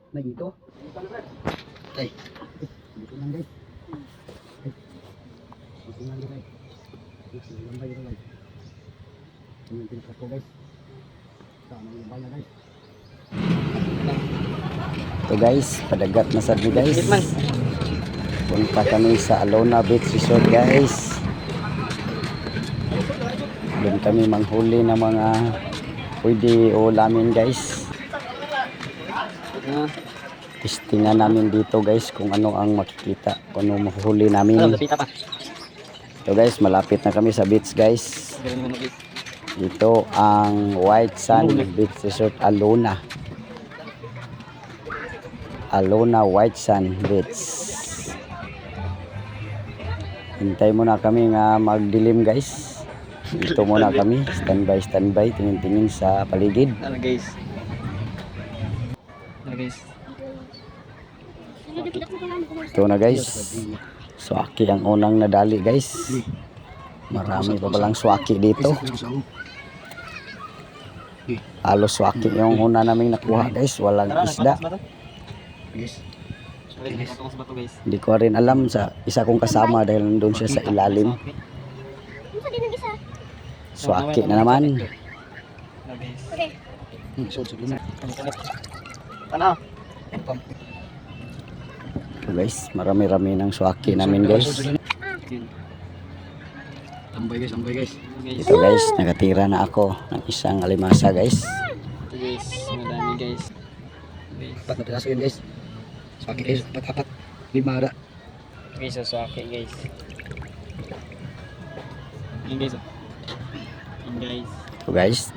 May dito. Ay. Dito lang guys. Dito lang guys. Dito lang guys. Ini pinaka ko guys. Sama yung bala guys. Ito guys, padagat na sad ni guys. Punta kami sa Alona Beach Resort guys. Doon kami manghuli ng mga pwede ulamin guys. Testingan namin dito guys kung ano ang makikita, kung ano mahuli namin. Ito guys, malapit na kami sa beach guys. Ito ang White Sand Beach Resort Alona. Alona White Sand Beach. Hintay muna kami nga magdilim guys. Dito muna kami, standby, tingin-tingin sa paligid. Ano guys? Ano guys? Ito na guys. Swaki ang unang nadali guys. Marami pa palang swaki dito. Halos swaki yung una naming nakuha guys. Walang isda. Hindi ko rin alam sa isa kong kasama dahil nandun siya sa ilalim. Swaki na naman. Ano? Ito guys, marami-rami ng swaki namin guys. Tambay guys. Ito guys, nakatira na ako ng isang alimasa guys. Ito guys, madami guys. Apat na piraso yun guys. Swaki guys, apat. 5 ara. Guys, so okay guys. Yan guys. Yan guys. Ito guys,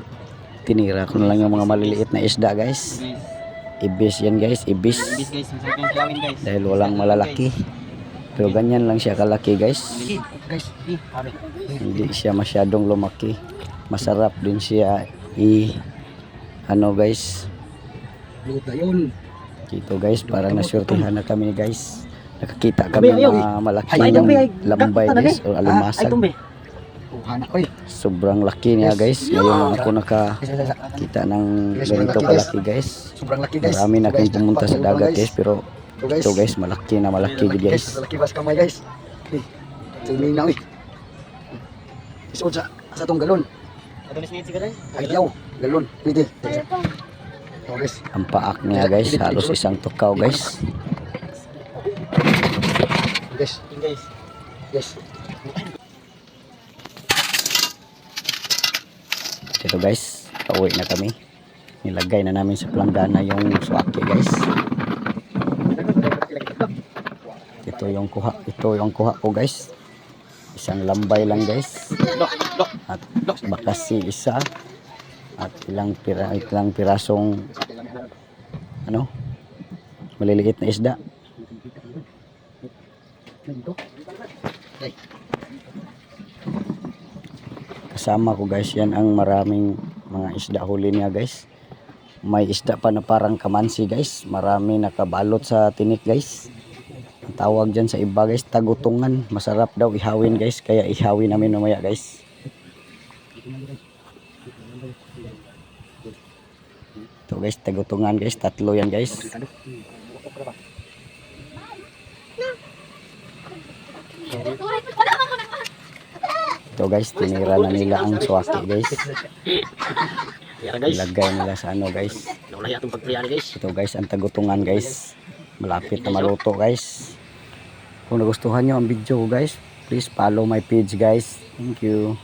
tinira ko na lang yung mga maliliit na isda guys. Guys. Ibis yan guys, ibis. Guys guys, masarap yung kilawin guys. Dahil walang malalaki. Pero ganyan lang siya kalaki guys. Guys, Hindi siya masyadong lumaki. Masarap din siya ano guys. luto na yun. Dito guys, parang naswertihan na kami guys. Nakakita kami ng mga malaking lambay guys o alimasag. Hana ko eh. Sobrang laki niya guys. Ngayon lang ako nakakita ng ganito kalaki guys. Sobrang laki guys. Marami na akong pumunta sa dagat guys, pero ito guys, malaki na malaki guys. Malaki bas kamay guys. Sini na eh. Isod sa tong galon. Ito ni siguro. Ayaw, galon. Pwede. Oh guys. Ang paak niya guys, halos isang tukaw guys. Guys. Guys. Guys. Ito guys, pauwi na kami. Nilagay na namin sa planggana yung swaki guys. Ito yung kuha ko guys. Isang lambay lang guys. At bakasi isa. At ilang pirasong ano? Maliliit na isda. Kasama ko guys, yan ang maraming mga isda huli niya guys. May isda pa na parang kamansi guys. Marami nakabalot sa tinik guys. Ang tawag dyan sa iba guys, tagutungan. Masarap daw ihawin guys, kaya ihawin namin mamaya guys. Ito guys, tagutungan guys, 3 yan guys. Ito guys, tinira na nila ang swaki guys. Ilagay nila sa ano guys. Ito guys, ang tagutungan guys. Malapit na maluto guys. Kung nagustuhan nyo ang video guys, please follow my page guys. Thank you.